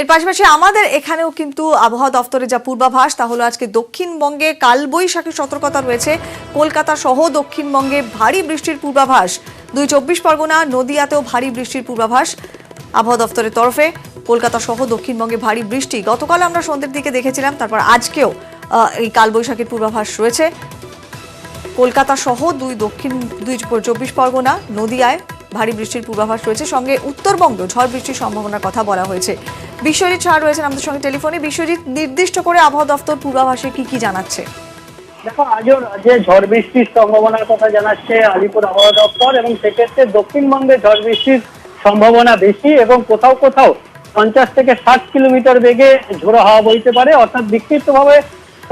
এর পাশাপাশি আমাদের এখানেও কিন্তু আবহাওয়া দপ্তরে যা পূর্বাভাস তা হলো আজকে দক্ষিণবঙ্গে কালবৈশাখী সতর্কতা রয়েছে। কলকাতা সহ দক্ষিণবঙ্গে ভারী বৃষ্টির পূর্বাভাস। 24 পরগনা নদিয়াতেও ভারী বৃষ্টির পূর্বাভাস আবহাওয়া দপ্তরের তরফে। কলকাতা সহ দক্ষিণবঙ্গে ভারী বৃষ্টি গতকাল আমরা সন্ধ্যের দিকে দেখেছিলাম, তারপর আজকেও এই কালবৈশাখীর পূর্বাভাস রয়েছে। কলকাতা সহ 24 পরগনা নদিয়ায় ভারী বৃষ্টির পূর্বাভাস রয়েছে, সঙ্গে উত্তরবঙ্গেও ঝড় বৃষ্টির সম্ভাবনার কথা বলা হয়েছে। বিশ্বজিৎ শাহ রয়েছেন আমাদের সঙ্গে টেলিফোনে। বিশ্বজিৎ, নির্দিষ্ট করে আবহাওয়া দপ্তর পূর্বাভাসে কি জানাচ্ছে? দেখো, আজও রাজ্যে ঝড় বৃষ্টির সম্ভাবনার কথা জানাচ্ছে আলিপুর আবহাওয়া দপ্তর, এবং সেক্ষেত্রে দক্ষিণবঙ্গে ঝড় বৃষ্টির সম্ভাবনা বেশি এবং কোথাও কোথাও 50 থেকে 60 কিলোমিটার বেগে ঝোড়ো হাওয়া বইতে পারে, অর্থাৎ বিক্ষিপ্তভাবে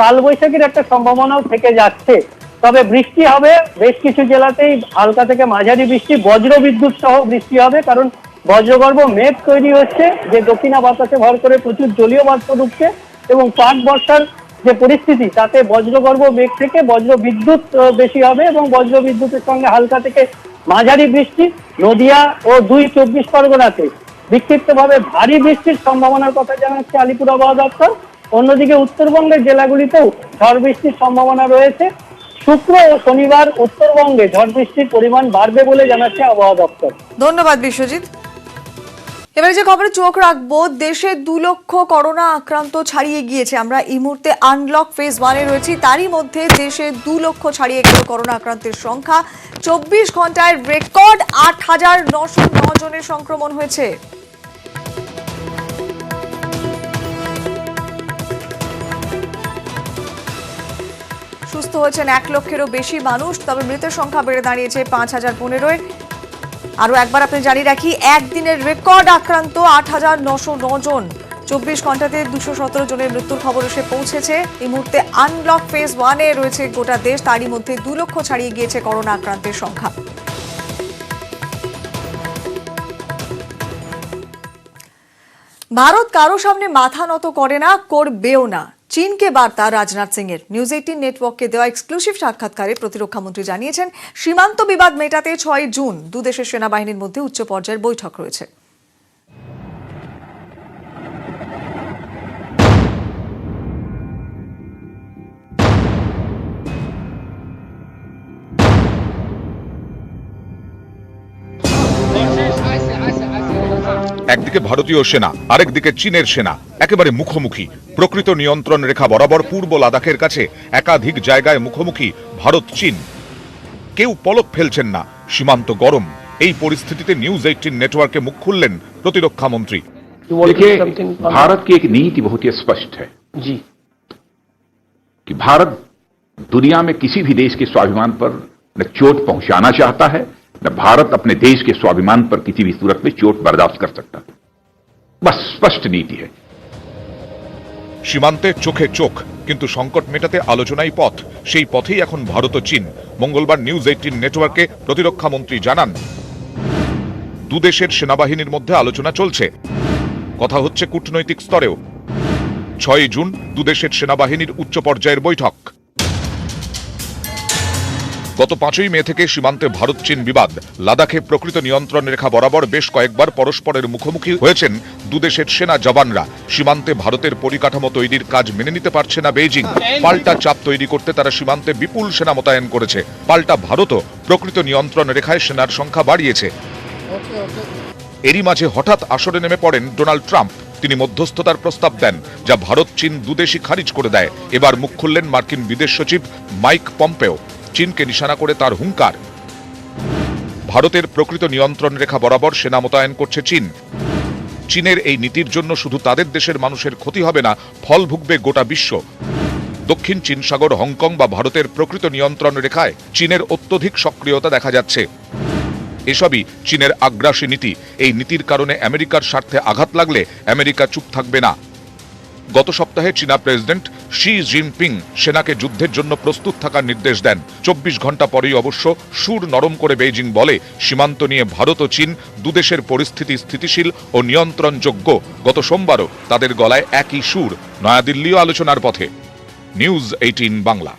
কালবৈশাখীর একটা সম্ভাবনাও থেকে যাচ্ছে। তবে বৃষ্টি হবে বেশ কিছু জেলাতেই, হালকা থেকে মাঝারি বৃষ্টি, বজ্র বিদ্যুৎ সহ বৃষ্টি হবে, কারণ বজ্রগর্ভ মেঘ তৈরি হচ্ছে, যে দক্ষিণা বাতাসে ভর করে প্রচুর জলীয় বাষ্প ঢুকছে এবং পাক বর্ষার যে পরিস্থিতি তাতে বজ্রগর্ভ মেঘ থেকে বজ্র বিদ্যুৎ বেশি হবে এবং বজ্র বিদ্যুতের সঙ্গে হালকা থেকে মাঝারি বৃষ্টি। নদিয়া ও 24 পরগনাতে বিক্ষিপ্তভাবে ভারী বৃষ্টির সম্ভাবনার কথা জানাচ্ছে আলিপুর আবহাওয়া দপ্তর। অন্যদিকে উত্তরবঙ্গের জেলাগুলিতেও ঝড় বৃষ্টির সম্ভাবনা রয়েছে। শুক্র ও শনিবার উত্তরবঙ্গে ঝড় বৃষ্টির পরিমাণ বাড়বে বলে জানাচ্ছে আবহাওয়া দপ্তর। ধন্যবাদ বিশ্বজিৎ। এবারে যে খবরে চোখ রাখবো, দেশে 2 লক্ষ করোনা আক্রান্ত ছাড়িয়ে গিয়েছে। আমরা এই মুহূর্তে আনলক ফেজ 1-এ রয়েছি, তারই মধ্যে দেশে 2 লক্ষ ছাড়িয়ে গেল করোনা আক্রান্তের সংখ্যা। 24 ঘন্টায় রেকর্ড 8,909 জনের সংক্রমণ হয়েছে। সুস্থ হয়েছেন 1 লক্ষেরও বেশি মানুষ, তবে মৃতের সংখ্যা বেড়ে দাঁড়িয়েছে 5,015-এ। আরো একবার আপনি জানিয়ে রাখি, একদিনের রেকর্ড আক্রান্ত 8,909 জন। 24 ঘন্টাতে 217 জনের মৃত্যুর খবর এসে পৌঁছেছে। এই মুহূর্তে আনলক ফেজ 1-এ রয়েছে গোটা দেশ, তারই মধ্যে 2 লক্ষ ছাড়িয়ে গিয়েছে করোনা আক্রান্তের সংখ্যা। ভারত কারো সামনে মাথা নত করে না, করবেও না, চীনকে বার্তা রাজনাথ সিং এর। নিউজ 18 নেটওয়ার্ককে দেওয়া এক্সক্লুসিভ সাক্ষাৎকারে প্রতিরক্ষা মন্ত্রী জানিয়েছেন, সীমান্ত বিবাদ মেটাতে 6 জুন দুদেশের সেনাবাহিনীর মধ্যে উচ্চ পর্যায়ের বৈঠক রয়েছে। একদিকে ভারতীয় সেনা, আরেকদিকে চীনের সেনা একেবারে মুখোমুখি। প্রকৃত নিয়ন্ত্রণ রেখা বরাবর পূর্ব লাদাখের কাছে একাধিক জায়গায় মুখোমুখি ভারত চীন। কেউ পলক ফেলছেন না, সীমান্ত গরম। এই পরিস্থিতিতে নিউজ 18 নেটওয়ার্কে মুখ খুললেন প্রতিরক্ষা মন্ত্রী। देखिए, भारत की एक नीति बहुत ही स्पष्ट है जी कि भारत दुनिया में किसी भी देश के स्वाभिमान पर न चोट पहुंचाना चाहता है, न भारत अपने देश के स्वाभिमान पर किसी भी सूरत में चोट बर्दाश्त कर सकता। बस स्पष्ट नीति है। সীমান্তে চোখে চোখ, কিন্তু সংকট মেটাতে আলোচনাই পথ। সেই পথেই এখন ভারত ও চীন। মঙ্গলবার নিউজ 18 নেটওয়ার্কে প্রতিরক্ষা মন্ত্রী জানান, দুদেশের সেনাবাহিনীর মধ্যে আলোচনা চলছে, কথা হচ্ছে কূটনৈতিক স্তরেও। 6 জুন দুদেশের সেনাবাহিনীর উচ্চ পর্যায়ের বৈঠক। গত 5 মে থেকে সীমান্তে ভারত চীন বিবাদ। লাদাখে প্রকৃত নিয়ন্ত্রণ রেখা বরাবর বেশ কয়েকবার পরস্পরের মুখোমুখি হয়েছেন দুদেশের সেনা জওয়ানরা। সীমান্তে ভারতের পরিকাঠামো তৈরির কাজ মেনে নিতে পারছে না বেইজিং। পাল্টা চাপ তৈরি করতে তারা সীমান্তে বিপুল সেনা মোতায়েন করেছে। পাল্টা ভারতও প্রকৃত নিয়ন্ত্রণ রেখায় সেনার সংখ্যা বাড়িয়েছে। এরই মাঝে হঠাৎ আসরে নেমে পড়েন ডোনাল্ড ট্রাম্প। তিনি মধ্যস্থতার প্রস্তাব দেন, যা ভারত চীন দুদেশই খারিজ করে দেয়। এবার মুখ খুললেন মার্কিন বিদেশ সচিব মাইক পম্পেও। চীনকে নিশানা করে তার হুঙ্কার, ভারতের প্রকৃত নিয়ন্ত্রণ রেখা বরাবর সেনা মোতায়েন করছে চীন। চীনের এই নীতির জন্য শুধু তাদের দেশের মানুষের ক্ষতি হবে না, ফল ভুগবে গোটা বিশ্ব। দক্ষিণ চীন সাগর, হংকং বা ভারতের প্রকৃত নিয়ন্ত্রণ রেখায় চীনের অত্যধিক সক্রিয়তা দেখা যাচ্ছে। এসবই চীনের আগ্রাসী নীতি। এই নীতির কারণে আমেরিকার স্বার্থে আঘাত লাগলে আমেরিকা চুপ থাকবে না। গত সপ্তাহে চীনা প্রেসিডেন্ট শি জিনপিং সেনাকে যুদ্ধের জন্য প্রস্তুত থাকার নির্দেশ দেন। 24 ঘন্টা পরেই অবশ্য সুর নরম করে বেইজিং বলে, সীমান্ত নিয়ে ভারত ও চীন দুদেশের পরিস্থিতি স্থিতিশীল ও নিয়ন্ত্রণযোগ্য। গত সোমবারও তাদের গলায় একই সুর। নয়াদিল্লিও আলোচনার পথে। নিউজ 18 বাংলা।